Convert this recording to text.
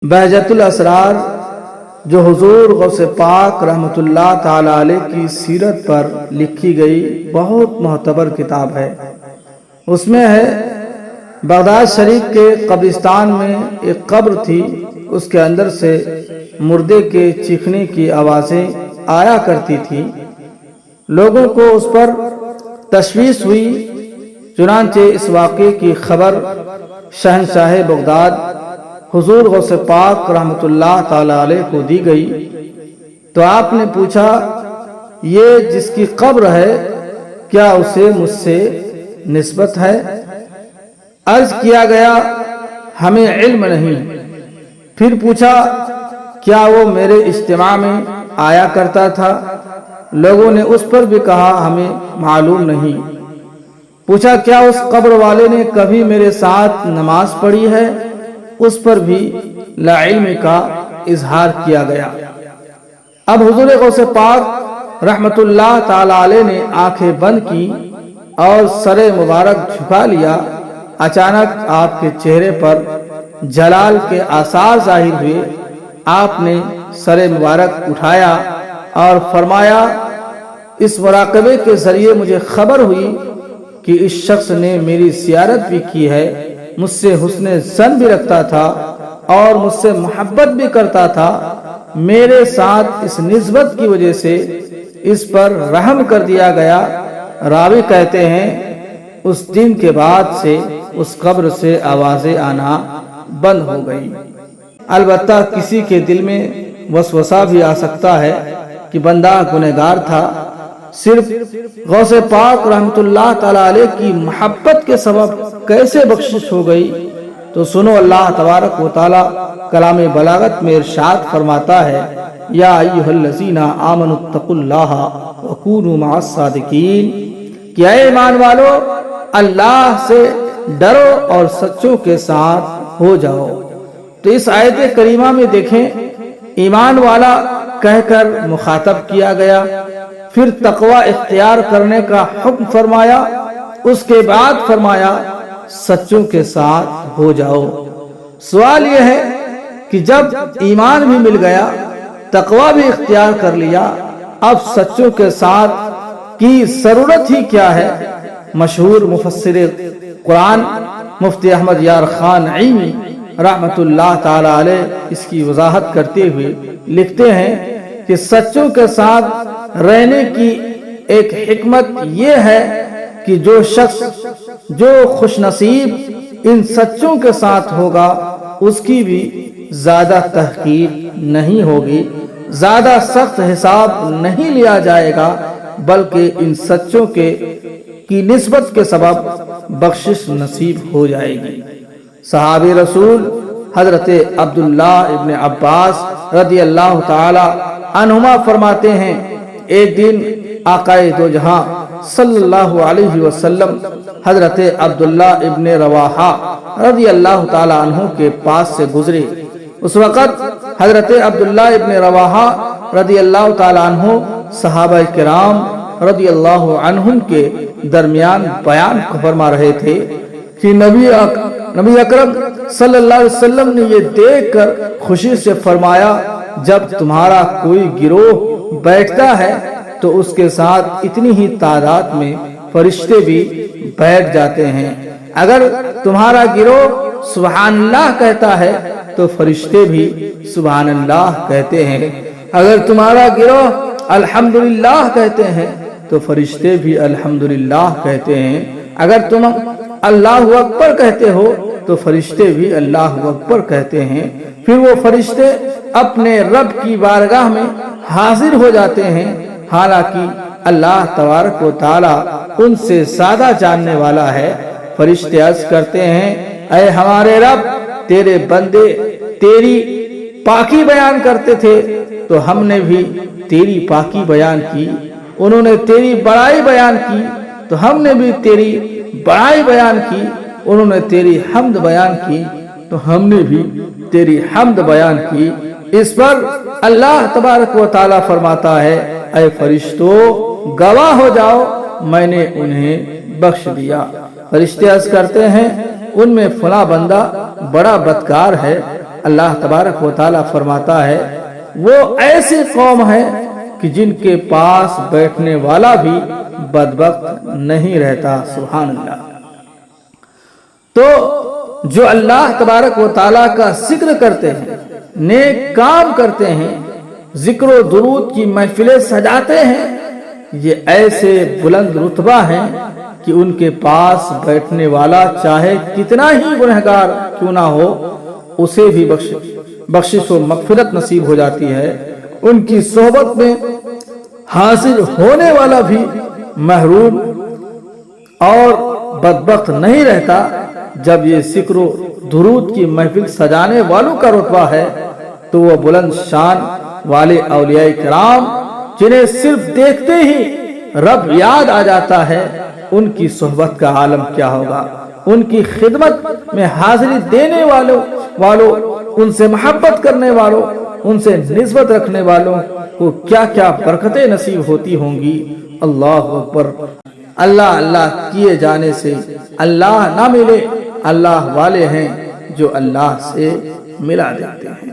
بہجت الاسرار جو حضور غوث پاک رحمۃ اللہ تعالی علیہ کی سیرت پر لکھی گئی بہت معتبر کتاب ہے۔ اس میں ہے بغداد شریف کے قبرستان میں ایک قبر تھی، اس کے اندر سے مردے کے چیخنے کی آوازیں آیا کرتی تھی۔ لوگوں کو اس پر تشویش ہوئی، چنانچہ اس واقعے کی خبر شہنشاہ بغداد حضور غوث پاک رحمۃ اللہ تعالی علیہ کو دی گئی تو آپ نے پوچھا، یہ جس کی قبر ہے کیا اسے مجھ سے نسبت ہے؟ عرض کیا گیا، ہمیں علم نہیں۔ پھر پوچھا، کیا وہ میرے اجتماع میں آیا کرتا تھا؟ لوگوں نے اس پر بھی کہا، ہمیں معلوم نہیں۔ پوچھا، کیا اس قبر والے نے کبھی میرے ساتھ نماز پڑھی ہے؟ اس پر بھی لا علم کا اظہار کیا گیا۔ اب حضور غوث پاک رحمت اللہ تعالی علیہ نے آنکھیں بند کی اور سر مبارک جھکا لیا۔ اچانک آپ کے چہرے پر جلال کے آثار ظاہر ہوئے۔ آپ نے سر مبارک اٹھایا اور فرمایا، اس مراقبے کے ذریعے مجھے خبر ہوئی کہ اس شخص نے میری زیارت بھی کی ہے، مجھ سے حسن ظن بھی رکھتا تھا اور مجھ سے محبت بھی کرتا تھا۔ میرے ساتھ اس نسبت کی وجہ سے اس پر رحم کر دیا گیا۔ راوی کہتے ہیں، اس دن کے بعد سے اس قبر سے آوازیں آنا بند ہو گئی۔ البتہ کسی کے دل میں وسوسہ بھی آ سکتا ہے کہ بندہ گنہگار تھا، صرف غوث پاک رحمت اللہ تعالی علیہ کی محبت کے سبب کیسے بخشش ہو گئی؟ تو سنو، اللہ تبارک و تعالی کلام بلاغت میں ارشاد فرماتا ہے، یا ایھا الذین آمنوا اتقوا اللہ وکونوا مع الصادقین، کہ اے ایمان والو اللہ سے ڈرو اور سچوں کے ساتھ ہو جاؤ۔ تو اس آیت کریمہ میں دیکھیں، ایمان والا کہہ کر مخاطب کیا گیا، پھر تقوی اختیار کرنے کا حکم فرمایا، اس کے بعد فرمایا سچوں کے ساتھ ہو جاؤ۔ سوال یہ ہے کہ جب ایمان بھی مل گیا، تقوی بھی اختیار کر لیا، اب سچوں کے ساتھ کی ضرورت ہی کیا ہے؟ مشہور مفسر قرآن مفتی احمد یار خان عیمی رحمت اللہ تعالی علیہ اس کی وضاحت کرتے ہوئے لکھتے ہیں کہ سچوں کے ساتھ رہنے کی ایک حکمت یہ ہے کہ جو شخص جو خوش نصیب ان سچوں کے ساتھ ہوگا، اس کی بھی زیادہ تحقیر نہیں ہوگی، زیادہ سخت حساب نہیں لیا جائے گا، بلکہ ان سچوں کی نسبت کے سبب بخشش نصیب ہو جائے گی۔ صحابی رسول حضرت عبداللہ ابن عباس رضی اللہ تعالی عنہما فرماتے ہیں، ایک دن آقائے دو جہاں صلی اللہ علیہ وسلم حضرت عبداللہ ابن رواحہ رضی اللہ تعالی عنہ کے پاس سے گزرے۔ اس وقت حضرت عبداللہ ابن رواحہ رضی اللہ تعالی عنہ صحابہ کرام رضی اللہ عنہم کے درمیان بیان فرما رہے تھے کہ نبی اکرم صلی اللہ علیہ وسلم نے یہ دیکھ کر خوشی سے فرمایا، جب تمہارا کوئی گروہ بیٹھتا ہے تو اس کے ساتھ اتنی ہی تعداد میں فرشتے بھی بیٹھ جاتے ہیں۔ اگر تمہارا گروہ سبحان اللہ کہتا ہے تو فرشتے بھی سبحان اللہ کہتے ہیں۔ اگر تمہارا گروہ الحمدللہ کہتے ہیں تو فرشتے بھی الحمدللہ کہتے ہیں۔ اگر تم اللہ اکبر کہتے ہو تو فرشتے بھی اللہ اکبر کہتے ہیں۔ پھر وہ فرشتے اپنے رب کی بارگاہ میں حاضر ہو جاتے ہیں، حالانکہ اللہ تبارک و تعالی ان سے زیادہ جاننے والا ہے۔ فرشتے عرض کرتے ہیں، اے ہمارے رب، تیرے بندے تیری پاکی بیان کرتے تھے تو ہم نے بھی تیری پاکی بیان کی، انہوں نے تیری بڑائی بیان کی تو ہم نے بھی تیری بڑائی بیان کی، انہوں نے تیری حمد بیان کی تو ہم نے بھی تیری حمد بیان کی۔ اس پر اللہ تبارک و تعالی فرماتا ہے، اے فرشتوں گواہ ہو جاؤ، میں نے انہیں بخش دیا۔ فرشتے عرض کرتے ہیں، ان میں فلاں بندہ بڑا بدکار ہے، اللہ تبارک و تعالی فرماتا ہے وہ ایسی قوم ہے کہ جن کے پاس بیٹھنے والا بھی بدبخت نہیں رہتا. سبحان اللہ. تو جو اللہ تبارک و تعالیٰ کا ذکر کرتے ہیں، نیک کام کرتے ہیں، ذکر و درود کی محفلیں سجاتے ہیں، یہ ایسے بلند رتبہ ہیں کہ ان کے پاس بیٹھنے والا چاہے کتنا ہی گنہگار کیوں نہ ہو اسے بھی بخشش و مغفرت نصیب ہو جاتی ہے. ان کی صحبت میں حاصل ہونے والا بھی محروم اور بدبخت نہیں رہتا. جب یہ ذکر و درود کی محفل سجانے والوں کا رتبہ ہے تو وہ بلند شان والے اولیاء کرام جنہیں صرف دیکھتے ہی رب یاد آ جاتا ہے، ان کی صحبت کا عالم کیا ہوگا. ان کی خدمت میں حاضری دینے والوں ان سے محبت کرنے والوں، ان سے نسبت رکھنے والوں کو کیا کیا برکتیں نصیب ہوتی ہوں گی. اللہ اکبر. اللہ اللہ کیے جانے سے اللہ نہ ملے. اللہ والے ہیں جو اللہ سے ملا دیتے ہیں.